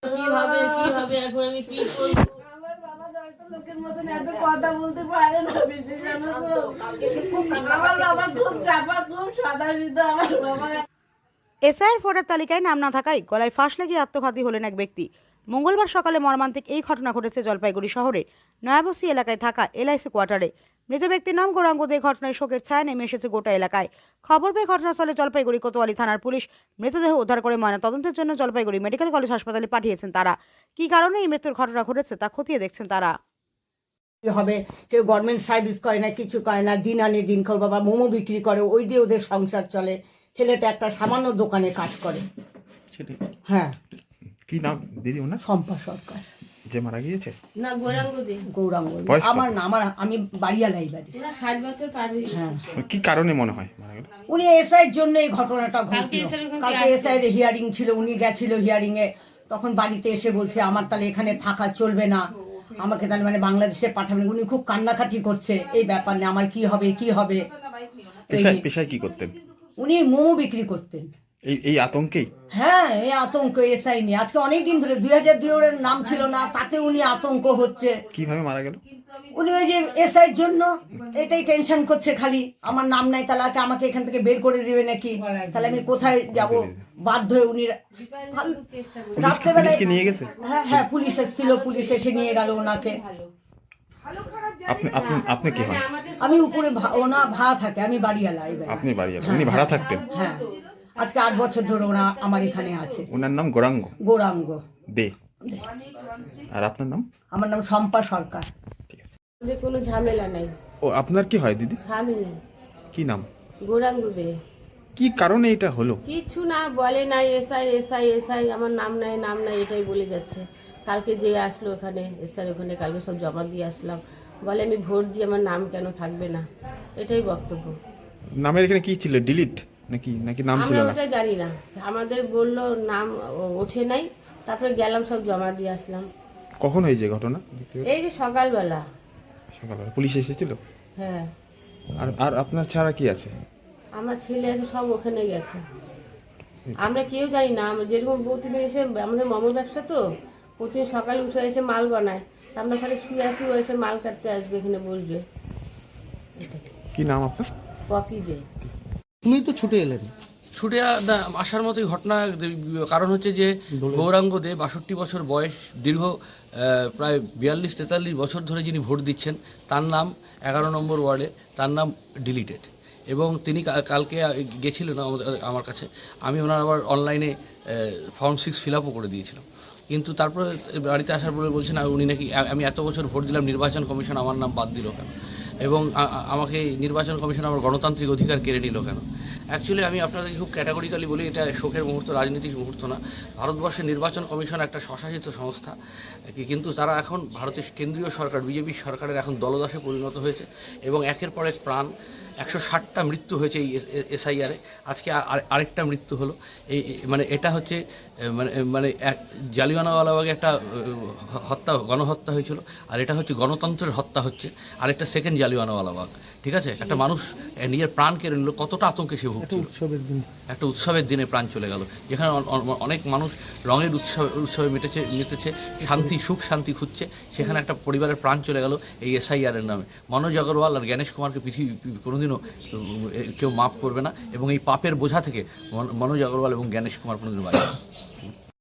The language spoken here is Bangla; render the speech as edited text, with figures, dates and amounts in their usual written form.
কি হবে কি হবে, এখন আমি কি করবো? আমার বাবা হয়তো লোকের মতন এত কথা বলতে পারে না, বেশি জানো তো। আমার বাবা খুব চাপা, খুব সাদাসিধা আমার বাবা। এসআইয়ের ভোটার তালিকায় নাম না থাকায় গলায় ফাঁস লাগিয়ে আত্মঘাতী হলেন এক ব্যক্তি। মঙ্গলবার সকালে মর্মান্তিক এই ঘটনা ঘটেছে জলপাইগুড়ি শহরে নয়াবস্তি এলাকায় থাকা এলআইসি কোয়ার্টারে। মৃত ব্যক্তির নাম গৌরাঙ্গ দে। ঘটনায় শোকের ছায়া নেমে এসেছে গোটা এলাকায়। খবর পেয়ে ঘটনাস্থলে জলপাইগুড়ি কোতোয়ালি থানার পুলিশ মৃতদেহ উদ্ধার করে ময়নাতদন্তের জন্য জলপাইগুড়ি মেডিকেল কলেজ হাসপাতালে পাঠিয়েছেন তারা। কী কারণে এই মৃত্যুর ঘটনা ঘটেছে তা খতিয়ে দেখছেন তারা। হবে কেউ গভর্নমেন্ট সার্ভিস করে না, কিছু করে না, দিন আনে দিন খাও, বাবা মোমো বিক্রি করে, ওই দিয়ে ওদের সংসার চলে। ছেলেটা একটা সামান্য দোকানে কাজ করে। হ্যাঁ। কি নাম দিদি ওনার? শম্পা সরকার। যে মারা গিয়েছে না, গৌরাঙ্গ দে। গৌরাঙ্গ। বয়স কত? আমার না, আমি বাড়িয়ালাই বাড়ি। ওরা 60 বছর পার হয়ে হ্যাঁ। কি কারণে মনে হয় মারা গেল? উনি এসআইয়ের জন্য এই ঘটনাটা কালকে ঘটলো। SI ওখানে কালকে আসছে। এসআইয়ের হিয়ারিং ছিল, উনি গেছিল হিয়ারিং এ। তখন বাড়িতে এসে বলছে আমার তাহলে এখানে থাকা চলবে না, আমাকে তাহলে মানে বাংলাদেশে পাঠাবেন। উনি খুব কান্নাকাটি করছে এই ব্যাপার নিয়ে, আমার কি হবে কি হবে। পেশায় কি করতেন? উনি মোমো বিক্রি করতেন। এই আতঙ্কেই? হ্যাঁ, এই আতঙ্ক এসআই নিয়ে আজকে অনেকদিন ধরে 2002 এর নাম ছিল না, তাতে উনি আতঙ্ক হচ্ছে। কিভাবে মারা গেল? উনি ওই যে এসআইয়ের জন্য এটাই টেনশন করছে খালি, আমার নাম নাই, তাহলে আমাকে এখান থেকে বের করে দিবে নাকি, তাহলে আমি কোথায় যাব। বাধ্য হয়ে উনি রাত্রেবেলায় পুলিশকে নিয়ে গেছে? হ্যাঁ, পুলিশ এসেছিল, পুলিশ এসে নিয়ে গেল ওনাকে। আপনি কি হন? আমি উপরে ওনা ভাড়া থাকে, আমি বাড়িওয়ালা। আপনি বাড়িওয়ালা? উনি ভাড়া থাকতেন? হ্যাঁ, আজকে 8 বছর ধরে ওরা আমার এখানে আছে। ওনার নাম গৌরাঙ্গ গৌরাঙ্গ দে। আর আপনার নাম? আমার নাম শম্পা সরকার। আমাদের কোনো ঝামেলা নাই। ও আপনার কি হয় দিদি? স্বামী কি নাম? গৌরাঙ্গ দে। কি কারণে এটা হলো? কিছু না বলে নাই, এসআই এসআই এসআই, আমার নাম নাই নাম নাই এটাই বলে যাচ্ছে। কালকে যে আসলো ওখানে এসআই, ওখানে কালকে সব জমা দিয়ে আসলাম, বলে আমি ভোট দিয়ে আমার নাম কেন থাকবে না, এটাই বক্তব্য। নামের এখানে কি ছিল? ডিলিট নাকি নাকি নাম ছিল আমরা না? ওটা জানি না, আমাদের বললো নাম ওঠে নাই, তারপরে গেলাম সব জমা দিয়ে আসলাম। কখন হয়েছে ঘটনা? এই যে সকালবেলা। সকালবেলা পুলিশ এসেছিল? হ্যাঁ। আর আর আপনার ছাড়া কি আছে? আমার ছেলে আছে, সব ওখানে গেছে। আমরা কেউ জানি না, আমরা যেরকম প্রতিদিন এসে আমাদের মোমো ব্যবসা তো, প্রতিদিন সকালে উঠে এসে মাল বানায়, তা আমরা খালি শুয়ে আছি, ও এসে মাল কাটতে আসবে, এখানে বসবে। কি নাম আপনার? কপি দে। উনি তো ছুটে এলেন। ছুটে আসার মতোই ঘটনা। কারণ হচ্ছে যে গৌরাঙ্গ দে 62 বছর বয়স, দীর্ঘ প্রায় 42-43 বছর ধরে যিনি ভোট দিচ্ছেন, তার নাম 11 নম্বর ওয়ার্ডে, তার নাম ডিলিটেড। এবং তিনি কালকে গেছিলেন আমার কাছে, আমি ওনার আবার অনলাইনে ফর্ম 6 ফিল আপও করে দিয়েছিলাম। কিন্তু তারপরে বাড়িতে আসার পরে বলছেন উনি নাকি আমি এত বছর ভোট দিলাম, নির্বাচন কমিশন আমার নাম বাদ দিল কেন, এবং আমাকে নির্বাচন কমিশন আমার গণতান্ত্রিক অধিকার কেড়ে নিল কেন। অ্যাকচুয়ালি আমি আপনাদেরকে খুব ক্যাটাগরিক্যালি বলি, এটা শোকের মুহূর্ত, রাজনীতিক মুহূর্ত না। ভারতবর্ষের নির্বাচন কমিশন একটা স্বশাসিত সংস্থা, কিন্তু তারা এখন ভারতের কেন্দ্রীয় সরকার বিজেপি সরকারের এখন দলদাসে পরিণত হয়েছে, এবং একের পর এক প্রাণ 160টা মৃত্যু হয়েছে এই এসআইআরে। আজকে আরেকটা মৃত্যু হলো। এই মানে এটা হচ্ছে মানে এক জালিয়ানওয়ালাবাগে একটা হত্যা, গণহত্যা হয়েছিল, আর এটা হচ্ছে গণতন্ত্রের হত্যা হচ্ছে, আর একটা সেকেন্ড জালিয়ানওয়ালাবাগ। ঠিক আছে, একটা মানুষ নিজের প্রাণ কেড়ে নিল, কতটা আতঙ্কে সে ভুগছিল। একটা উৎসবের দিনে প্রাণ চলে গেল, যেখানে অনেক মানুষ রঙের উৎসবে মেতেছে, শান্তি, সুখ শান্তি খুঁজছে, সেখানে একটা পরিবারের প্রাণ চলে গেল এই এসআইআরের নামে। মনোজ আগরওয়াল আর জ্ঞানেশ কুমারকে পৃথিবী কোনোদিনও কেউ মাফ করবে না, এবং এই পাপের বোঝা থেকে মনোজ আগরওয়াল এবং জ্ঞানেশ কুমার কোনোদিনও বাঁচবে না।